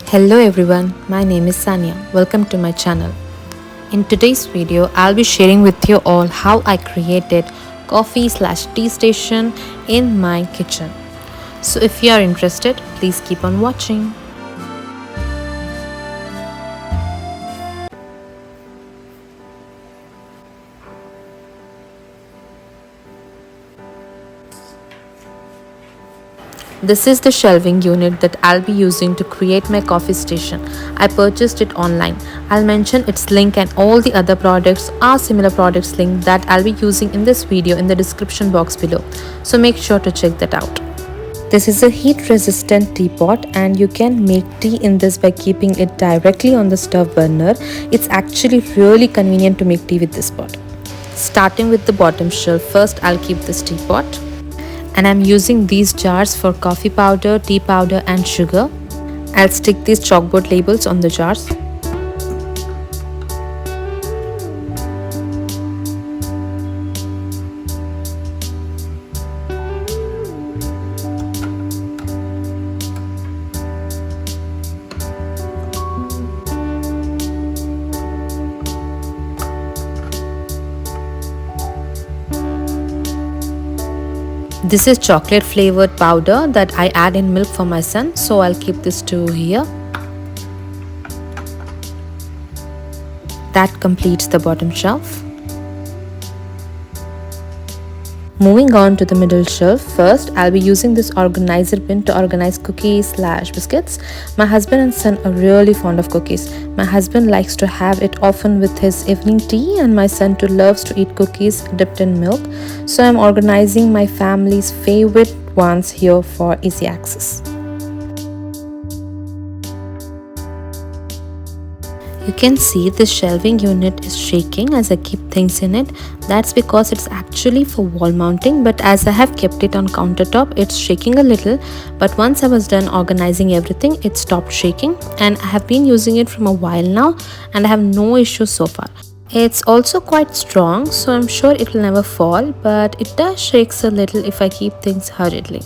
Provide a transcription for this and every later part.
Hello everyone, my name is Sania. Welcome to my channel. In today's video, I'll be sharing with you all how I created coffee/tea station in my kitchen. So if you are interested, please keep on watching. This is the shelving unit that I'll be using to create my coffee station. I purchased it online. I'll mention its link and all the other products are similar products link that I'll be using in this video in the description box below. So make sure to check that out. This is a heat resistant teapot and you can make tea in this by keeping it directly on the stove burner. It's actually really convenient to make tea with this pot. Starting with the bottom shelf, first I'll keep this teapot. And I'm using these jars for coffee powder, tea powder and sugar. I'll stick these chalkboard labels on the jars. This is chocolate flavored powder that I add in milk for my son, so I'll keep this two here. That completes the bottom shelf. Moving on to the middle shelf, first I'll be using this organizer bin to organize cookies/biscuits. My husband and son are really fond of cookies. My husband likes to have it often with his evening tea and my son too loves to eat cookies dipped in milk. So I'm organizing my family's favorite ones here for easy access. You can see the shelving unit is shaking as I keep things in it. That's because it's actually for wall mounting, but as I have kept it on countertop, it's shaking a little. But once I was done organizing everything, it stopped shaking and I have been using it from a while now and I have no issues so far. It's also quite strong, so I'm sure it will never fall, but it does shakes a little if I keep things hurriedly.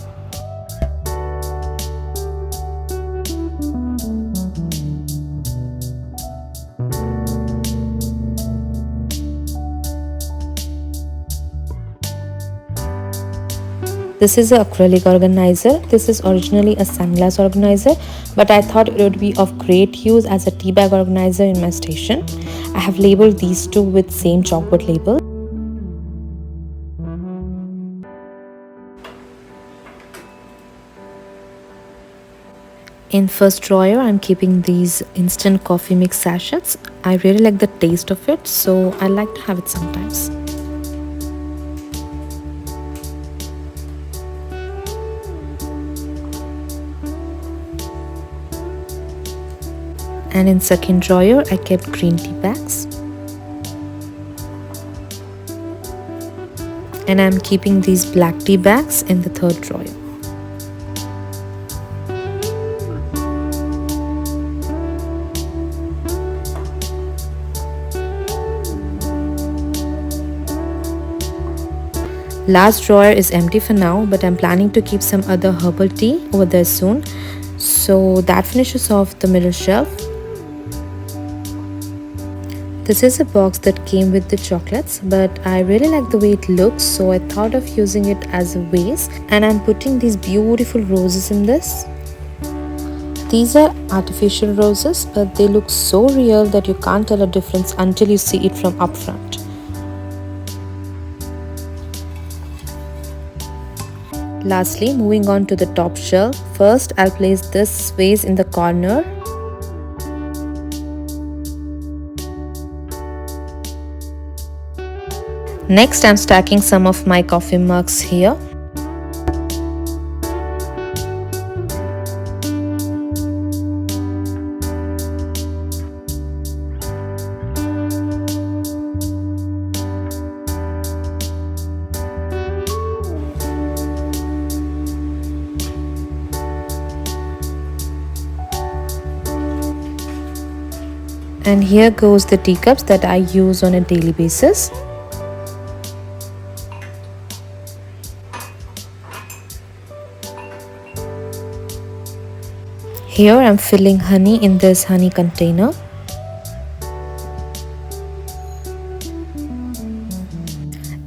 This is an acrylic organizer. This is originally a sunglass organizer, but I thought it would be of great use as a tea bag organizer in my station. I have labeled these two with same chalkboard label. In first drawer, I'm keeping these instant coffee mix sachets. I really like the taste of it, so I like to have it sometimes. And in second drawer, I kept green tea bags. And I'm keeping these black tea bags in the third drawer. Last drawer is empty for now, but I'm planning to keep some other herbal tea over there soon. So that finishes off the middle shelf. This is a box that came with the chocolates, but I really like the way it looks, so I thought of using it as a vase, and I'm putting these beautiful roses in this. These are artificial roses, but they look so real that you can't tell a difference until you see it from up front. Lastly, moving on to the top shelf, first I'll place this vase in the corner. Next, I'm stacking some of my coffee mugs here. And here goes the teacups that I use on a daily basis. Here I'm filling honey in this honey container.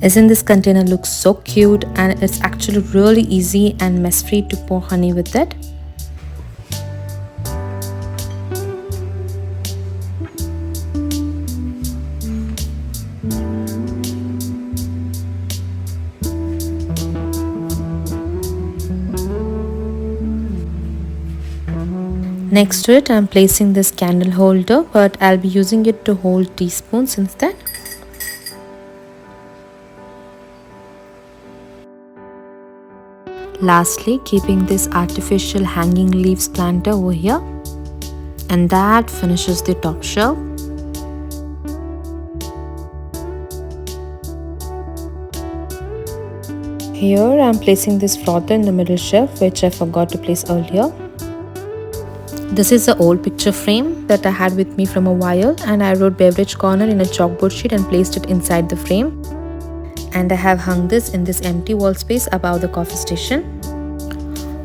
Isn't this container looks so cute, and it's actually really easy and mess free to pour honey with it. Next to it, I'm placing this candle holder, but I'll be using it to hold teaspoons instead. Lastly, keeping this artificial hanging leaves planter over here, and that finishes the top shelf. Here I'm placing this frother in the middle shelf, which I forgot to place earlier. This is an old picture frame that I had with me from a while, and I wrote beverage corner in a chalkboard sheet and placed it inside the frame. And I have hung this in this empty wall space above the coffee station.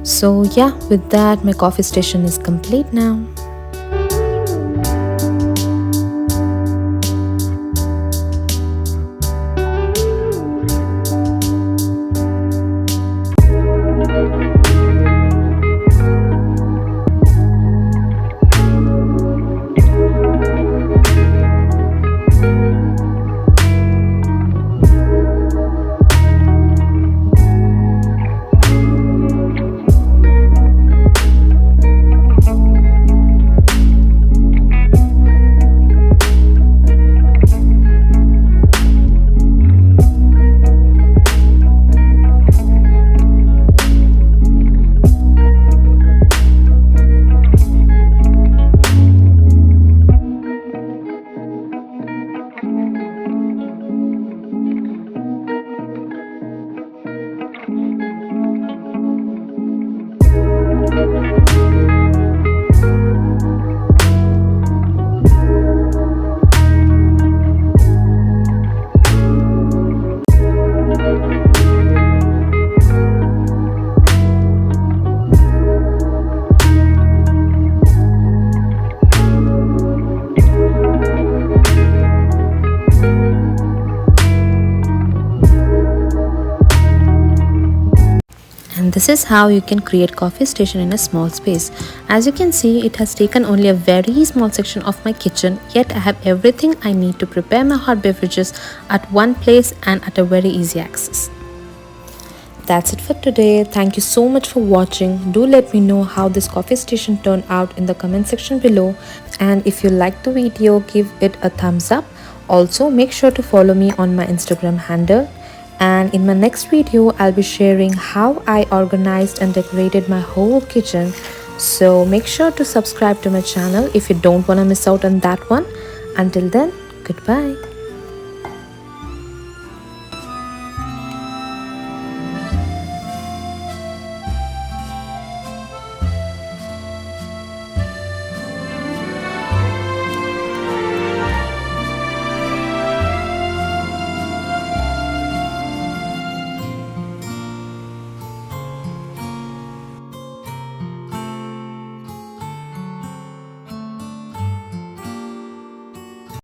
So yeah, with that my coffee station is complete now. And this is how you can create coffee station in a small space. As you can see, it has taken only a very small section of my kitchen, yet I have everything I need to prepare my hot beverages at one place and at a very easy access. That's it for today. Thank you so much for watching. Do let me know how this coffee station turned out in the comment section below, and if you liked the video, give it a thumbs up. Also, make sure to follow me on my Instagram handle. And in my next video, I'll be sharing how I organized and decorated my whole kitchen. So make sure to subscribe to my channel if you don't want to miss out on that one. Until then, goodbye.